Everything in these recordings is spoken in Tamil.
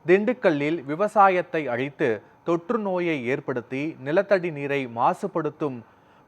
திண்டுக்கல்லில் விவசாயத்தை அழித்து தொற்று நோயை ஏற்படுத்தி நிலத்தடி நீரை மாசுபடுத்தும்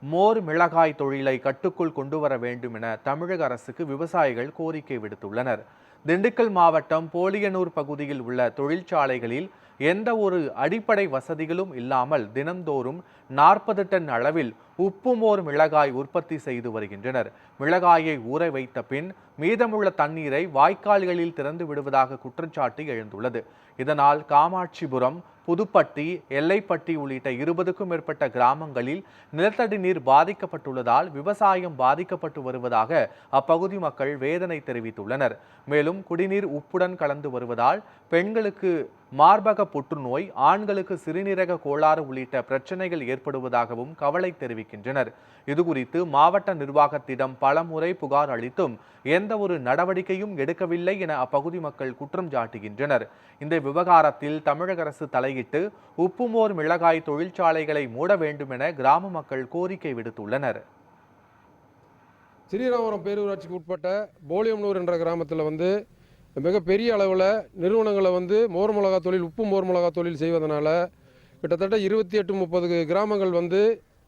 மோர் மிளகாய் தொழிலை கட்டுக்குள் கொண்டு வர வேண்டும் என தமிழக அரசுக்கு விவசாயிகள் கோரிக்கை விடுத்துள்ளனர். திண்டுக்கல் மாவட்டம் போலியனூர் பகுதியில் உள்ள தொழிற்சாலைகளில் எந்த ஒரு அடிப்படை வசதிகளும் இல்லாமல் தினந்தோறும் 40 டன் அளவில் உப்பு மோர் மிளகாய் உற்பத்தி செய்து வருகின்றனர். மிளகாயை ஊற வைத்த பின் மீதமுள்ள தண்ணீரை வாய்க்கால்களில் திறந்து விடுவதாக குற்றச்சாட்டு எழுந்துள்ளது. இதனால் காமாட்சிபுரம், புதுப்பட்டி, எல்லைப்பட்டி உள்ளிட்ட 20க்கும் மேற்பட்ட கிராமங்களில் நிலத்தடி நீர் பாதிக்கப்பட்டுள்ளதால் விவசாயம் பாதிக்கப்பட்டு வருவதாக அப்பகுதி மக்கள் வேதனை தெரிவித்துள்ளனர். மேலும் குடிநீர் உப்புடன் கலந்து வருவதால் பெண்களுக்கு மார்பக புற்றுநோய், ஆண்களுக்கு சிறுநீரக கோளாறு உள்ளிட்ட பிரச்சனைகள் ஏற்படுவதாகவும் கவலை தெரிவிக்கின்றனர். இதுகுறித்து மாவட்ட நிர்வாகத்திடம் பலமுறை புகார் அளித்தும் எந்த ஒரு நடவடிக்கையும் எடுக்கவில்லை என அப்பகுதி மக்கள் குற்றம் சாட்டுகின்றனர். இந்த விவகாரத்தில் தமிழக அரசு தலையிட்டு உப்புமோர் மிளகாய் தொழிற்சாலைகளை மூட வேண்டும் என கிராம மக்கள் கோரிக்கை விடுத்துள்ளனர். ஸ்ரீராமபுரம் பேரூராட்சிக்கு உட்பட்ட போலியம்னூர் என்ற கிராமத்தில் மிகப்பெரிய அளவில் நிறுவனங்களை மோர் மிளகா தொழில், உப்பு மோர் மிளகா தொழில் செய்வதனால கிட்டத்தட்ட 28-30 கிராமங்கள்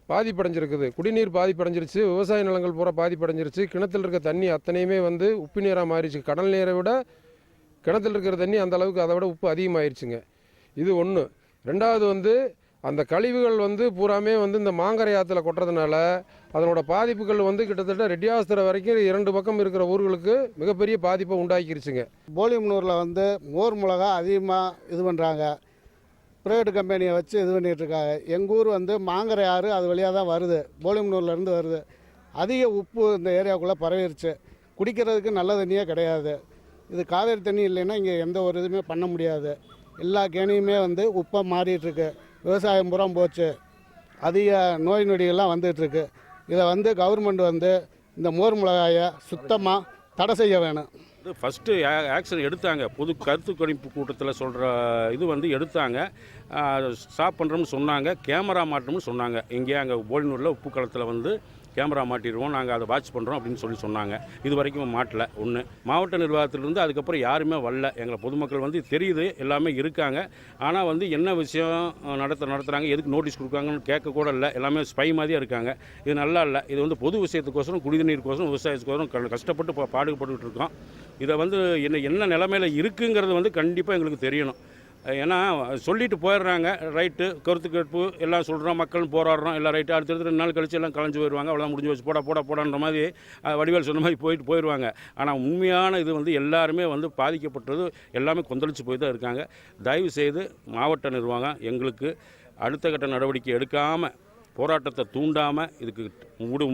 பாதிப்படைஞ்சிருக்குது. குடிநீர் பாதிப்படைஞ்சிருச்சு, விவசாய நிலங்கள் பூரா பாதிப்படைஞ்சிருச்சு. கிணத்துல இருக்க தண்ணி அத்தனையுமே உப்பு நீராக மாறிடுச்சு. கடல் நீரை விட கிணத்துல இருக்கிற தண்ணி அந்த அளவுக்கு அதை விட உப்பு அதிகமாகிடுச்சுங்க. இது ஒன்று. ரெண்டாவது அந்த கழிவுகள் பூராமே இந்த மாங்கரை ஆற்றுல கொட்டுறதுனால அதனோட பாதிப்புகள் கிட்டத்தட்ட ரெட்டியாஸ்திர வரைக்கும் 2 பக்கம் இருக்கிற ஊர்களுக்கு மிகப்பெரிய பாதிப்பை உண்டாக்கிருச்சுங்க. போலியம்னூரில் மோர் மிளகா அதிகமாக இது பண்ணுறாங்க. ப்ரைவேட் கம்பெனியை வச்சு இது பண்ணிகிட்ருக்காங்க. எங்கள் ஊர் மாங்கரை ஆறு அது வழியாக தான் வருது, போலியம்னூர்லேருந்து வருது. அதிக உப்பு இந்த ஏரியாவுக்குள்ளே பரவிருச்சு. குடிக்கிறதுக்கு நல்ல தண்ணியே கிடையாது. இது காவேரி தண்ணி இல்லைன்னா இங்கே எந்த ஒரு இதுவுமே பண்ண முடியாது. எல்லா கேணியுமே உப்பாக மாறிட்டுருக்கு. விவசாயம் பூரா போச்சு. அதிக நோய் நொடிகள்லாம் வந்துட்டுருக்கு. இதை கவர்மெண்ட் இந்த மோர் மிளகாயை சுத்தமாக தடை செய்ய வேணும். ஃபஸ்ட்டு ஆக்ஷன் எடுத்தாங்க. பொது கருத்து கணிப்பு கூட்டத்தில் சொல்கிற இது எடுத்தாங்க. ஸ்டாப் பண்ணுறோம்னு சொன்னாங்க. கேமரா மாட்டோம்னு சொன்னாங்க. இங்கே அங்கே போலினூரில் உப்பு களத்தில் கேமரா மாட்டிடுவோம், நாங்கள் அதை வாட்ச் பண்ணுறோம் அப்படின்னு சொன்னாங்க. இது வரைக்கும் மாட்டலை. ஒன்று, மாவட்ட நிர்வாகத்திலிருந்து அதுக்கப்புறம் யாருமே வரல. எங்களை பொதுமக்கள் தெரியுது, எல்லாமே இருக்காங்க. ஆனால் என்ன விஷயம் நடத்துகிறாங்க, எதுக்கு நோட்டீஸ் கொடுக்காங்கன்னு கேட்க கூட இல்லை. எல்லாமே ஸ்பை மாதிரியே இருக்காங்க. இது நல்லா இல்லை. இது பொது விஷயத்துக்கோசரம், குடிநீருக்கோசரம், விவசாயத்துக்கோசரம் கஷ்டப்பட்டு பாடுபட்டுக்கிட்டு இருக்கோம். இதை என்ன நிலைமையில் இருக்குங்கிறது கண்டிப்பாக எங்களுக்கு தெரியணும். ஏன்னா சொல்லிட்டு போயிடுறாங்க. ரைட்டு, கருத்து கேட்பு எல்லாம் சொல்கிறோம், மக்கள் போராடுறோம், எல்லாம் ரைட்டு. அடுத்தடுத்து 2 நாள் கழிச்சு எல்லாம் கலைஞ்சு போயிடுவாங்க. அவ்வளோதான், முடிஞ்சு வச்சு போடான்ற மாதிரி வடிவேல் சொன்ன மாதிரி போயிடுவாங்க. ஆனால் உண்மையான இது எல்லாருமே பாதிக்கப்பட்டது எல்லாமே கொந்தளிச்சு போய் தான் இருக்காங்க. தயவு செய்து மாவட்ட நிர்வாகம் எங்களுக்கு அடுத்த கட்ட நடவடிக்கை எடுக்காமல், போராட்டத்தை தூண்டாமல் இதுக்கு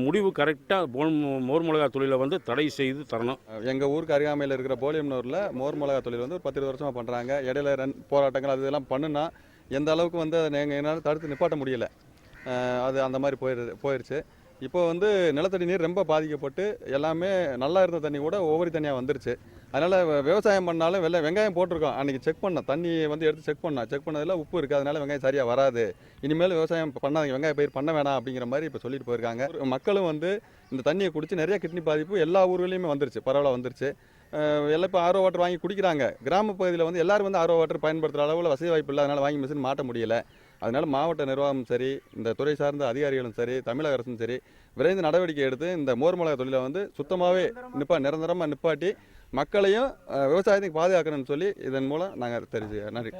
முடிவு கரெக்டாக மோர் மிளகா தொழிலை தடை செய்து தரணும். எங்கள் ஊருக்கு அருகாமையில் இருக்கிற போலியம்னூரில் மோர் மிளகா தொழில் ஒரு 10 வருஷமாக பண்ணுறாங்க. இடையில போராட்டங்கள் அது இதெல்லாம் பண்ணுனா எந்த அளவுக்கு அதை என்னால் தடுத்து நிப்பாட்ட முடியலை. அது அந்த மாதிரி போயிடுச்சு. இப்போ நிலத்தடி நீர் ரொம்ப பாதிக்கப்பட்டு எல்லாமே நல்லா இருந்த தண்ணி கூட ஒவ்வொரு தண்ணியாக வந்துருச்சு. அதனால் விவசாயம் பண்ணாலும் வெங்காயம் போட்டிருக்கோம். அன்றைக்கி செக் பண்ணோம், தண்ணி எடுத்து செக் பண்ணதில் உப்பு இருக்குது, அதனால் வெங்காயம் சரியாக வராது, இனிமேல் விவசாயம் பண்ணாதீங்க, வெங்காய பயிர் பண்ண வேணாம் அப்படிங்கிற மாதிரி இப்போ சொல்லிட்டு போயிருக்காங்க. மக்களும் இந்த தண்ணியை குடித்து நிறைய கிட்னி பாதிப்பு எல்லா ஊர்களையுமே வந்துருச்சு, பரவலாக வந்துருச்சு. எல்லாம் இப்போ ஆர்ஓ வாட்டர் வாங்கி குடிக்கிறாங்க. கிராம பகுதியில் எல்லாரும் ஆர்ஓ வாட்டர் பயன்படுத்துகிற அளவில் வசதி வாய்ப்பு இல்லை. அதனால் வாங்கி மிஷின் மாட்ட முடியலை. அதனால் மாவட்ட நிர்வாகமும் சரி, இந்த துறை சார்ந்த அதிகாரிகளும் சரி, தமிழக அரசும் சரி விரைந்து நடவடிக்கை எடுத்து இந்த மோர் மிளகா தொழிலை சுத்தமாகவே நிரந்தரமாக நிப்பாட்டி மக்களையும் விவசாயத்தையும் பாதுகாக்கணும்னு சொல்லி இதன் மூலம் நாங்கள் தெரிஞ்சு நன்றி.